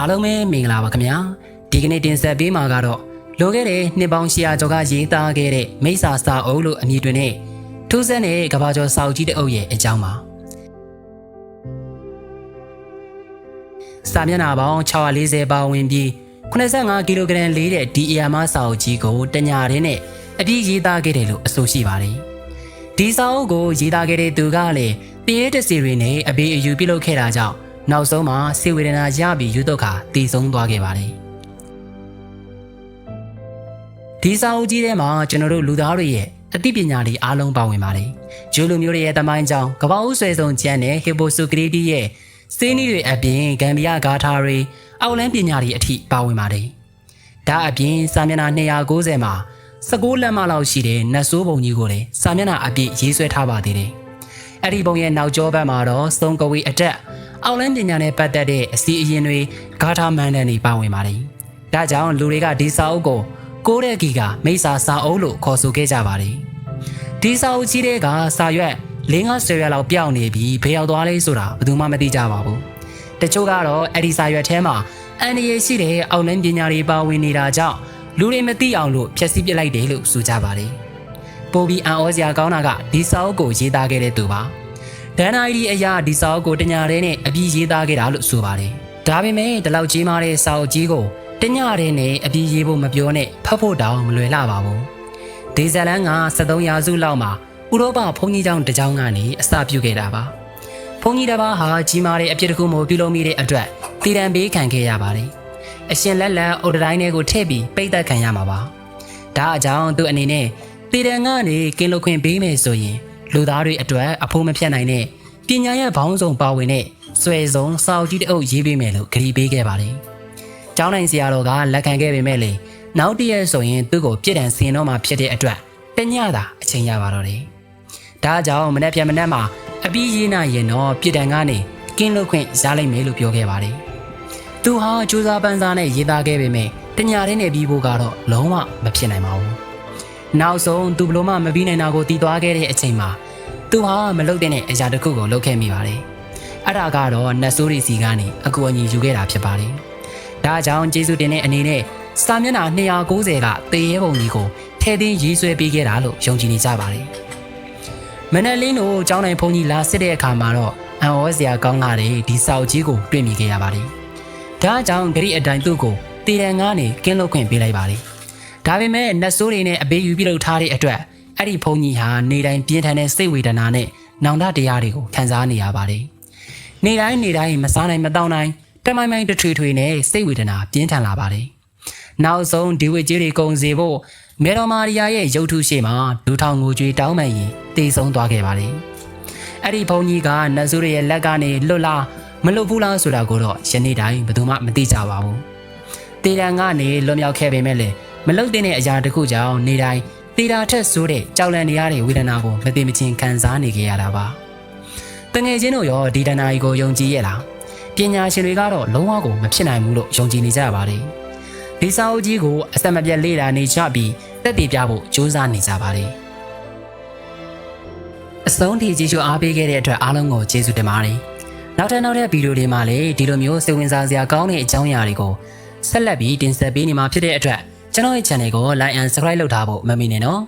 အားလုံးပဲမင်္ဂလာပါခင်ဗျာဒီကနေ့တင်ဆက်ပေးမှာကတော့လွန်ခဲ့တဲ့နှစ်ပေါင်း100ကျော်ကရေးသားခဲ့တဲ့မိစ္ဆာစာအုပ်လို့အမည်တွင်နဲ့ထူးဆန်းတဲ့ကမ္ဘာကျော်စာအုပ်ကြီးတစ်အုပ်ရဲ့အကြောင်းပါစာမျက်နှာပေါင်း640ပါဝင်ပြီး85ကီလိုဂရမ်လေးတဲ့ဒီအရာမစာအုပ်ကြီးကိုတညာရင်းနဲ့အပြည့်ရေးသားခဲ့တယ်လို့အဆိုရှိပါတယ်ဒီစာအုပ်ကိုရေးသားခဲ့တဲ့သူကလည်းတရေတစီတွေနဲ့အပေးအယူပြုလုပ်ခဲ့တာကြောင့်နောက်ဆုံးမှာစိတ်ဝေဒနာရပြီးယူဒုက္ခတည်ဆုံးသွားခဲ့ပါတယ်ဒီစာအုပ်ကြီးထဲမှာကျွန်တော်တို့လူသားတွေရဲ့အသိပညာတွေအားလုံးပါဝင်ပါတယ်ဂျိုလူမျိုးတွေရဲ့တမိုင်းကြောင်းကမ္ဘာဦးဆွဲဆုံးကျမ်းနဲ့ဟီပိုဆိုကရီတီရဲ့စေးနီးတွေအပြင်ဂမ်ဘီယာဂါထာတွေအောက်လန်းပညာတွေအထိပါဝင်ပါတယ်ဒါအပြင်စာမျက်နှာ290မှာ16လက်မလောက်ရှိတဲ့နတ်ဆိုးပုံကြီးကိုလည်းစာမျက်နှာအပြည့်ရေးဆွဲထားပါသေးတယ်အဲ့ဒီပုံရဲ့နောက်ကျောဘက်မှာတော့စုံကဝေအတက်အောက်လန်းပညာနဲ့ပတ်သက်တဲ့အစီအရင်တွေဂါထာမန်တန်တွေပါဝင်ပါတယ်ဒါကြောင့်လူတွေကဒီစာအုပ်ကိုကိုးတဲ့ဂီကမိစ္ဆာစာအုပ်လို့ခေါ်ဆိုခဲ့ကြပါတယ်ဒီစာအုပ်ကြီးတွေကစာရွက်50ရွက်လောက်ပြောင်းနေပြီးဘယ်ရောက်သွားလဲဆိုတာဘယ်သူမှမသိကြပါဘူးတချို့ကတော့အဲ့ဒီစာရွက်ထဲမှာအန်ဒီရရှိတဲ့အောက်လန်းပညာတွေပါဝင်နေတာကြောင့်လူတွေမသိအောင်လို့ဖျက်ဆီးပစ်လိုက်တယ်လို့ဆိုကြပါတယ်ပိုပြီးအံ့ဩစရာကောင်းတာကဒီစာအုပ်ကိုရေးသားခဲ့တဲ့သူပါဒန်အိုင်ဒီအရာဒီစာအုပ်ကိုတညာရဲနဲ့အပြည့်ရေးသားခဲ့တာလို့ဆိုပါတယ်ဒါပေမဲ့ဒီလောက်ကြီးမားတဲ့စာအုပ်ကြီးကိုတညာရဲနဲ့အပြည့်ရေးဖို့မပြောနဲ့ဖတ်ဖို့တောင်မလွယ်လှပါဘူးဒီဇလန်က73ရာစုလောက်မှာဥရောပဘုန်းကြီးကျောင်းတစ်ကျောင်းကနေအစပြုခဲ့တာပါဘုန်းကြီးတစ်ပါးဟာကြီးမားတဲ့အပြစ်တစ်ခုမျိုးပြုလုပ်မိတဲ့အတွက်တည်တံပေးခံခဲ့ရပါတယ်အရှင်လက်လက်အုတ်တိုင်းတွေကိုထည့်ပြီးပိတ်သက်ခံရမှာပါဒါအကြောင်းသူအနေနဲ့တည်တံကနေကင်းလွတ်ခွင့်ပေးမယ်ဆိုရင်လူသားတွေအတွက်အဖို့မဖြတ်နိုင်တဲ့ပညာရဲ့ဘောင်းဆောင်ပါဝင်တဲ့ဆွဲဆုံးစာအုပ်ကြီးတစ်အုပ်ရေးပေးမယ်လို့ကတိပေးခဲ့ပါတယ်ကျောင်းနိုင်ဆရာတော်ကလက်ခံခဲ့ပေမဲ့လေနောက်တည့်ဆိုရင်သူ့ကိုပြစ်ဒဏ်ဆင်တော့မှဖြစ်တဲ့အတွက်တညတာအချိန်ရပါတော့တယ်ဒါကြောင့်မနေ့ပြန်မနေ့မှာအပြီးရေးနာရင်တော့ပြစ်ဒဏ်ကနေကင်းလွတ်ခွင့်ရလိမ့်မယ်လို့ပြောခဲ့ပါတယ်သူဟာကြိုးစားပန်းစားနဲ့ရေးသားခဲ့ပေမဲ့တညာရင်းနဲ့ပြီးဖို့ကတော့လုံးဝမဖြစ်နိုင်ပါဘူးနောက်ဆုံးသူဘလို့မှမပြီးနိုင်တာကိုတည်သွားခဲ့တဲ့အချိန်မှာသူဟာမလုပ်တဲ့အရာတစ်ခုကိုလုပ်ခဲ့မိပါတယ်အဲ့ဒါကတော့နတ်ဆိုးရီစီကနေအကူအညီယူခဲ့တာဖြစ်ပါတယ်ဒါကြောင့်ကျေးဇူးတင်တဲ့အနေနဲ့စာမျက်နှာ290ကသေရဲပုံကြီးကိုထည့်သွင်းရေးဆွဲပေးခဲ့တာလို့ယုံကြည်နေကြပါတယ်မနက်လင်းတို့ကျောင်းနိုင်ဘုန်းကြီးလာစစ်တဲ့အခါမှာတော့အံ့ဩစရာကောင်းလာတဲ့ဒီစာအုပ်ကြီးကိုတွေ့မြင်ခဲ့ရပါတယ်ဒါကြောင့်ဂရိအတိုင်းသူ့ကိုတည်တံကနေကင်းလွတ်ခွင့်ပေးလိုက်ပါတယ်ဒါပေမဲ့နတ်ဆိုးတွေနဲ့အပေးယူပြုလုပ်ထားတဲ့အတွက်အဲ့ဒီဘုန်းကြီးဟာနေတိုင်းပြင်းထန်တဲ့စိတ်ဝေဒနာနဲ့နောင်တတရားတွေကိုခံစားနေရပါတယ်နေတိုင်းမစားနိုင်မတောင်းနိုင်တမိုင်းတထွေနဲ့စိတ်ဝေဒနာပြင်းထန်လာပါတယ်နောက်ဆုံးဒီဝိကြီးတွေကုန်စေဖို့မေတော်မာရီယာရဲ့ရုပ်ထုရှိမှာဒူထောင်ငိုကြွေးတောင်းပန်ရင်တည်ဆုံးသွားခဲ့ပါတယ်အဲ့ဒီဘုန်းကြီးကနတ်ဆိုးတွေရဲ့လက်ကနေလွတ်လားမလွတ်ဘူးလားဆိုတာကိုတော့ယနေ့တိုင်းဘယ်သူမှမသိကြပါဘူးတေတံကနေလွတ်မြောက်ခဲ့ပေမဲ့လည်းမလုတ်တဲ့အရာတစ်ခုကြောင့်နေတိုင်းတေတာထက်ဆိုးတဲ့ကြောက်လန့်နေရတဲ့ဝေဒနာကိုမသိမချင်းခံစားနေကြရတာပါတငယ်ချင်းတို့ရောဒီတဏှာကြီးကိုယုံကြည်ရဲ့လားပညာရှင်တွေကတော့လုံးဝကိုမဖြစ်နိုင်ဘူးလို့ယုံကြည်နေကြပါတယ်ဒီစာအုပ်ကြီးကိုအဆက်မပြတ်လေ့လာနေကြပြီးတက်တည်ပြဖို့ကြိုးစားနေကြပါတယ်အဆုံးထိကြည့်ရှုအားပေးခဲ့တဲ့အတွက်အားလုံးကိုကျေးဇူးတင်ပါတယ်နောက်ထပ်ဗီဒီယိုတွေမှာလည်းဒီလိုမျိုးစိတ်ဝင်စားစရာကောင်းတဲ့အကြောင်းအရာတွေကိုဆက်လက်ပြီးတင်ဆက်ပေးနေမှာဖြစ်တဲ့အတွက်ကျွန်တော်ရဲ့ channel ကို like and subscribe လုပ်ထားဖို့မမေ့နဲ့နော်